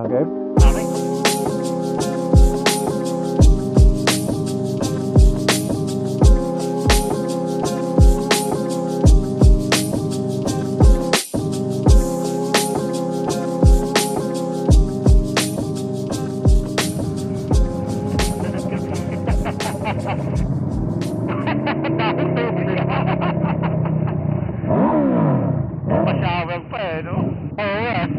yan, Kev? Okay. Pasyawan pa eh, no? Oo yan.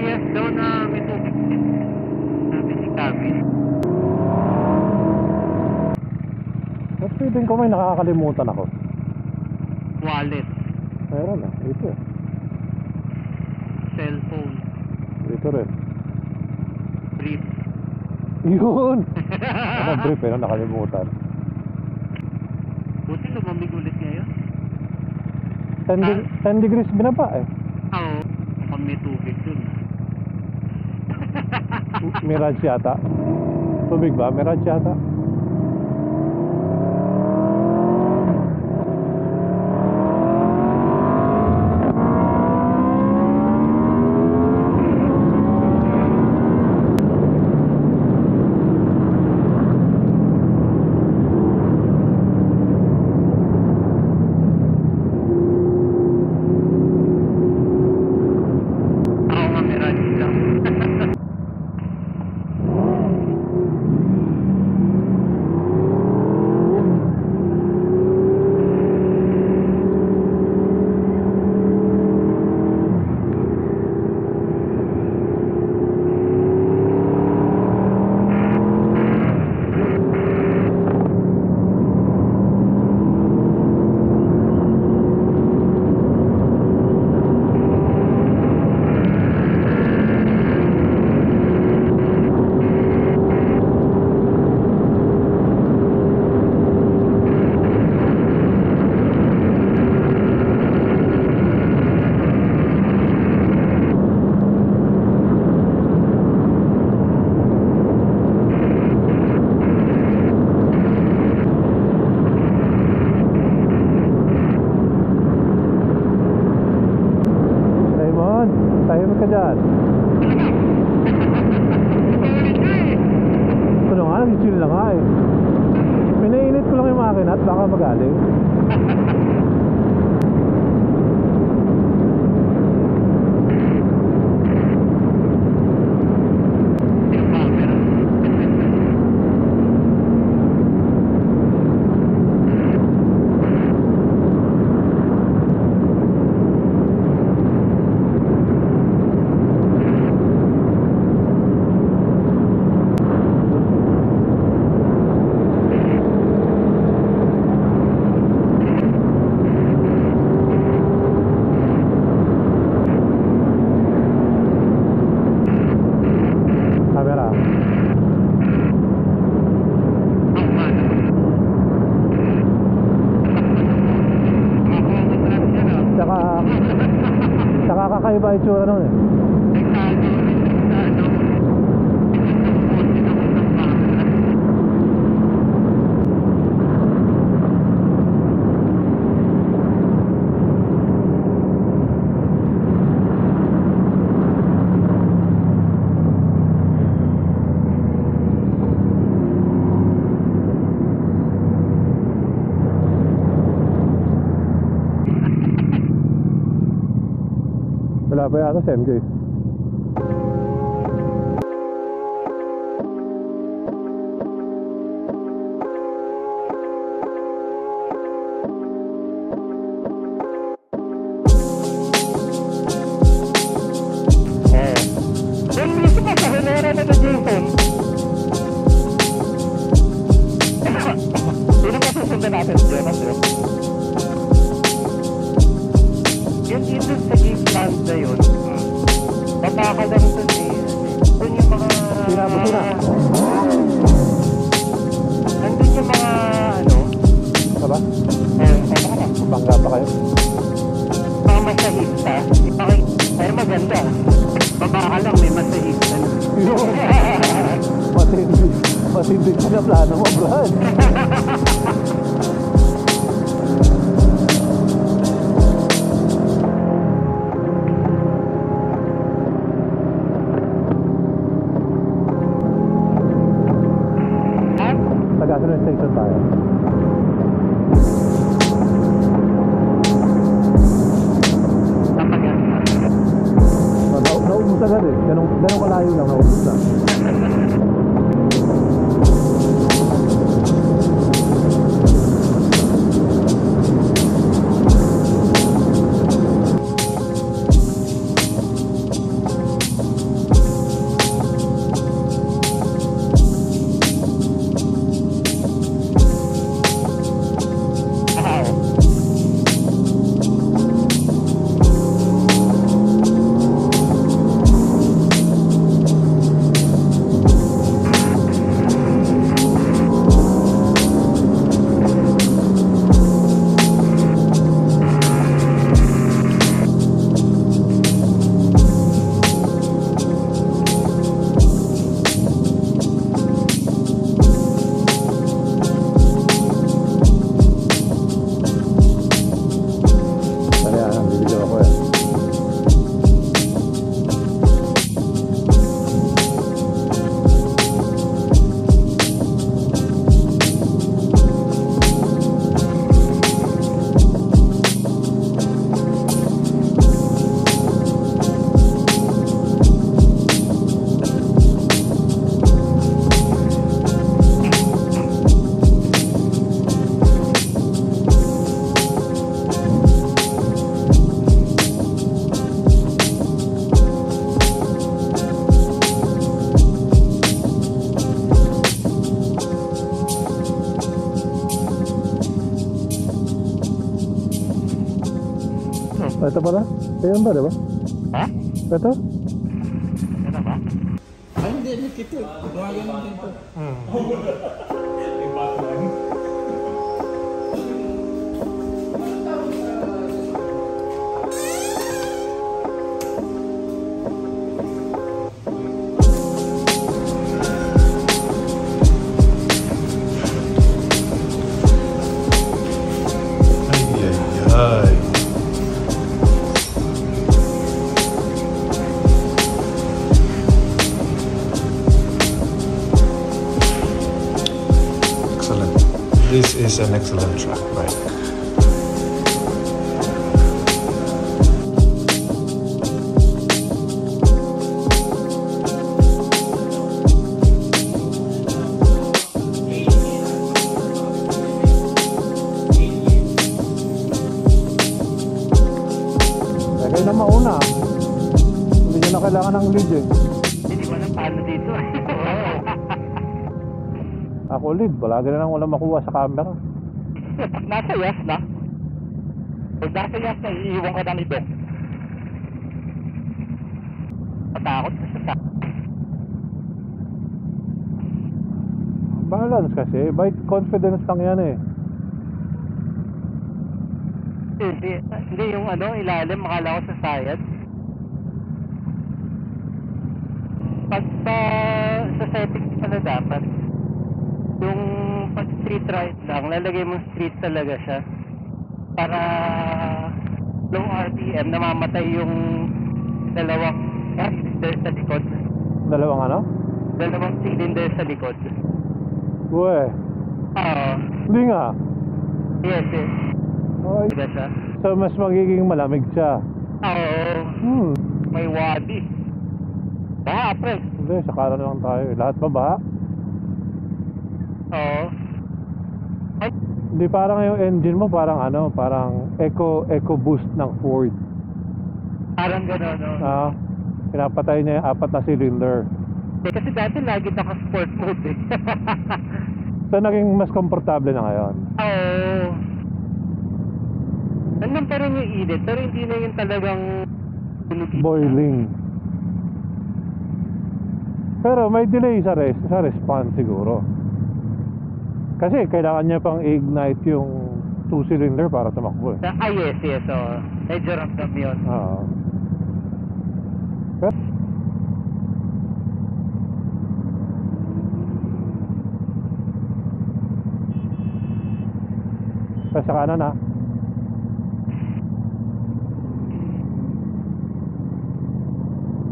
Yes, daw na may tubig. Sabi si Kami. At feeling ko may nakakalimutan ako. Wallet. Meron ah, ito eh. Cellphone. Dito rin. Brief. Yun! Ano brief eh, nakalimutan. Buti lumamig ulit ngayon. 10 degrees binaba eh. Oo. Mukhang may tubig dun. Mirage yata. Tubig ba? Mirage yata. Ako nga Mirage lang. Simon, tahimik ka dyan. Ito na nga, nag-chill na nga eh. Pinainit ko lang yung makina at baka magaling. Camera. Tsaka kakaiba itsura nun eh. Wala pa yata sa MJ. Then, gusto ko sa hinera na Jason. Sino ba susundan natin? Yun dito sa gate land na yun. Baba ka lang dun eh. Dun yung mga... Sinabot ko na. Nandun yung mga ano... Diba? Baba ka. Bangga pa kayo. Mga masahista. Pero maganda. Baba ka lang, may masahista na. Yun. Matindi ka na plano mo, Brad. Saan tayo? Kapag yan. Naubos agad eh. Ganun kalayo lang, naubos na. Ito pala? Ayan ba, diba? Ha? Ito? Ano ba? Ay, hindi, ito. Gumagano din to. Ay. Excellent. This is an excellent track, right? Lagay na mauna. Hindi nyo na kailangan ng lead eh. Hindi ko alam paano dito. Ako lead, palagi na lang wala makuha sa camera. Nasa yes na. Pag nasa yes na, iiwan ka ng ibon. Matakot ka sa Balance kasi, by confidence lang yan eh. Hindi yung ano, ilalim, makala ko sa science. Pag sa settings pala dapat, yung pag street ride lang, lalagay mo street talaga siya. Para low RPM, namamatay yung dalawang cylinder sa likod. Dalawang ano? Dalawang cylinder sa likod. Uwe, Oo. hindi nga. Yes, yes. Ay, Diba siya? so mas magiging malamig siya. Oo. May wadi. Baha, pre. Hindi, sa kanan lang tayo eh. Lahat ba baha? Oo. Ay, Hindi, parang yung engine mo parang ano, parang eco boost ng Ford. parang gano'n, no? Pinapatay niya yung 4 na cylinder. Kasi dati lagi naka-sport mode eh. So naging mas komportable na ngayon. Oo. Nandun pa rin yung init, pero hindi na yung talagang Boiling. Pero may delay sa response siguro. Kasi kailangan niya pang ignite yung 2-cylinder para tumakbo eh. yes, yes. Oo. Medyo ramdam yun. Oo. Pero, sa kanan ha.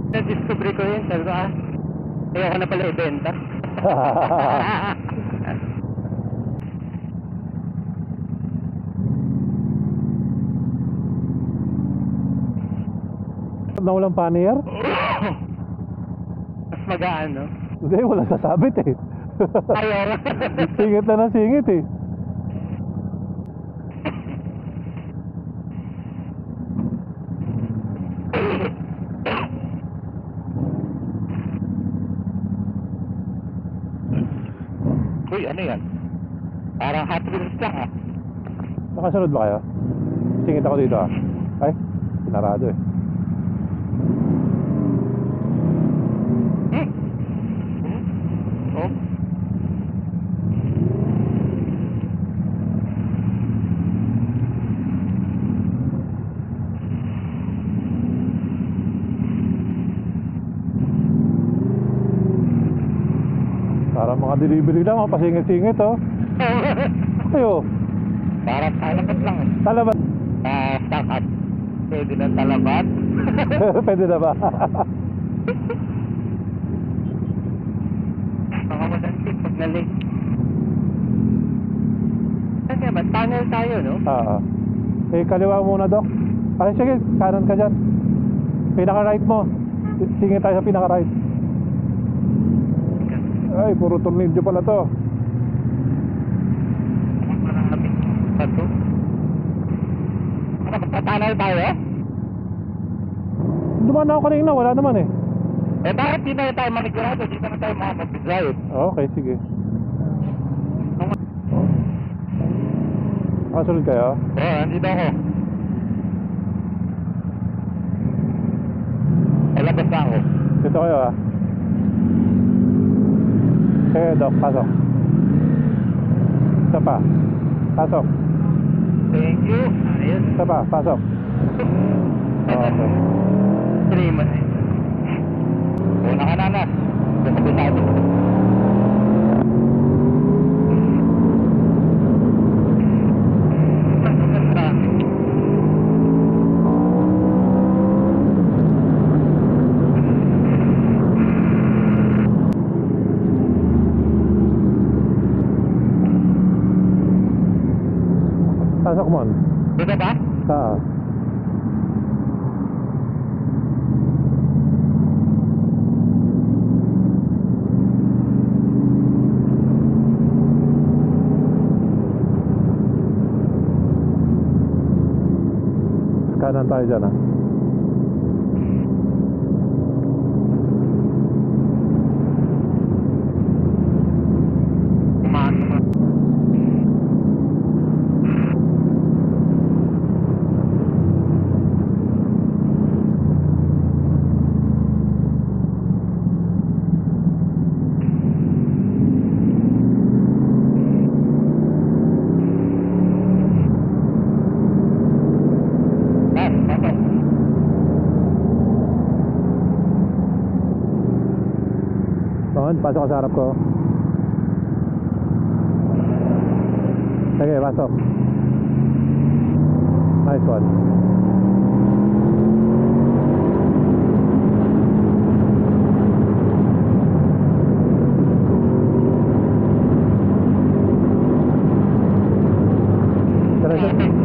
Na-discover ko yun, sabi ko ayoko na pala ibenta. Na walang pannier? Mas magaan, no? Hindi, wala sasabit eh. Ayaw. Singit na ng singit eh. Uy, ano yan? Parang Hot Wheels lang ah. Nakasunod ba kayo? Singit ako dito ah. Ay, pinarado eh. Oh. Parang mga delivery lang, mga pasingit-singit oh. Ayo, Parang talabat lang eh. talabat. Stock up. Pwede na talabat. Pwede na ba? Baka madantik pag nalik. Kasi ba, tunnel tayo, no? Eh, kaliwa muna, Dok. Ay, sige, kanan ka dyan. Pinaka-right mo. Singit tayo sa pinaka-right. Ay, puro tornilyo pala to. Marami pa to. Tunnel tayo? Dumaan ako kanina, wala naman eh. Eh bakit di na tayo manigurado? Di na tayo mag-drive. Okay, sige. Kasunod kayo? Oo, andito ako. Labas na ako. Dito kayo ah. Sige, Dok, pasok. Isa pa. Pasok. Thank you. Ayun. Isa pa, pasok. Okay. Streaman eh. Una ka na na. Kabisado. Pasok mo. Dito ba? Saan? Kanan tayo dyan ah. Pumasok. Pasok ka sa harap ko. Sige, pasok. Nice one.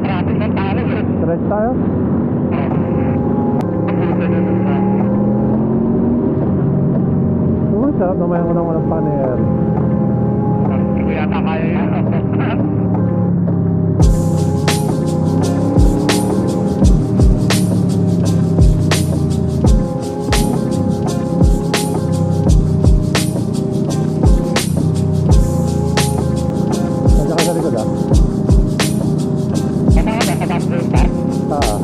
Traffic ng talo. Stretch tayo? Uy, sarap naman ko ng walang panel. Hindi ko yata kaya yan. Nandiyan ka sa likod ah. Ano ka ba? Kapag ba?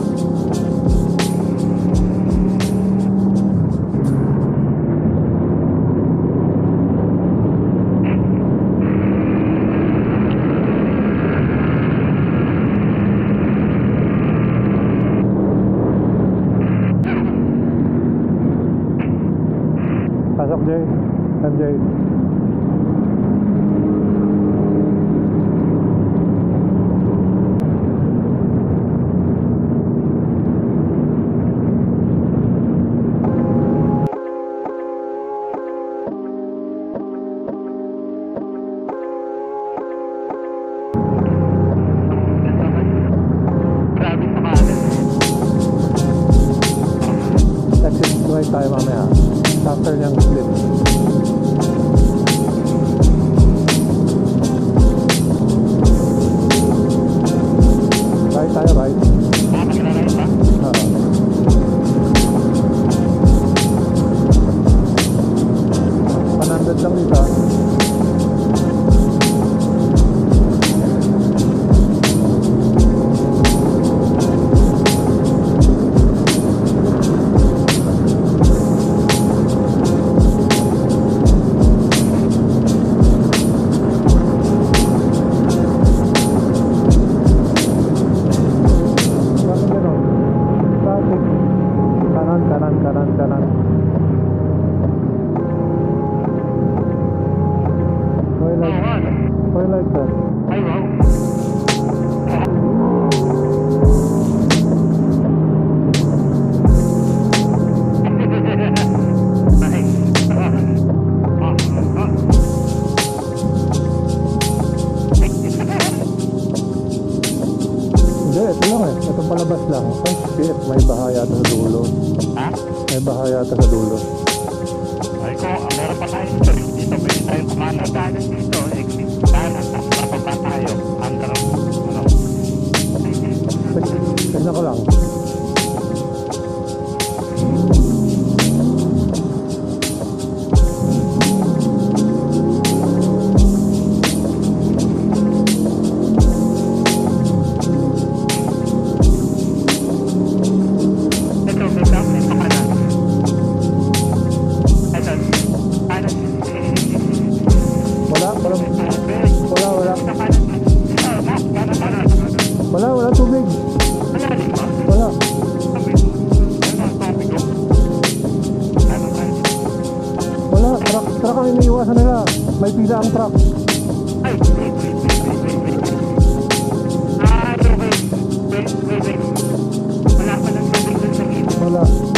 Pasok, Jay. Jay. Grabe sa kanan. After niyang split. Right tayo, right? Magra-ride ba? Oo. Panandad lang dito ah. Bakit ganun? Traffic. Kanan, kanan, kanan, kanan. Twilight. Oo, ano? Twilight sir. Ay, wow. Nice. Hindi, ito lang eh. Ito palabas lang. Ay, shit. May baha yata sa dulo. Ha? May baha yata sa dulo. Ay ko, meron pa tayo dito, pwede tayo kumana. Dahil dito, exit. Dahil napapapa tayo. Under, ano? Tignan ko lang. Ito, may back, may pakanan. Ito, kanan. Wala, wala, wala, wala. Kanan. Kanan. Wala, wala tubig. Wala din ba? Wala. Wala, truck ang iniiwasan nila. May pila ang truck. Ay, wait. Ah, wait. Wala pa lang tubig dun sa gilid. Wala.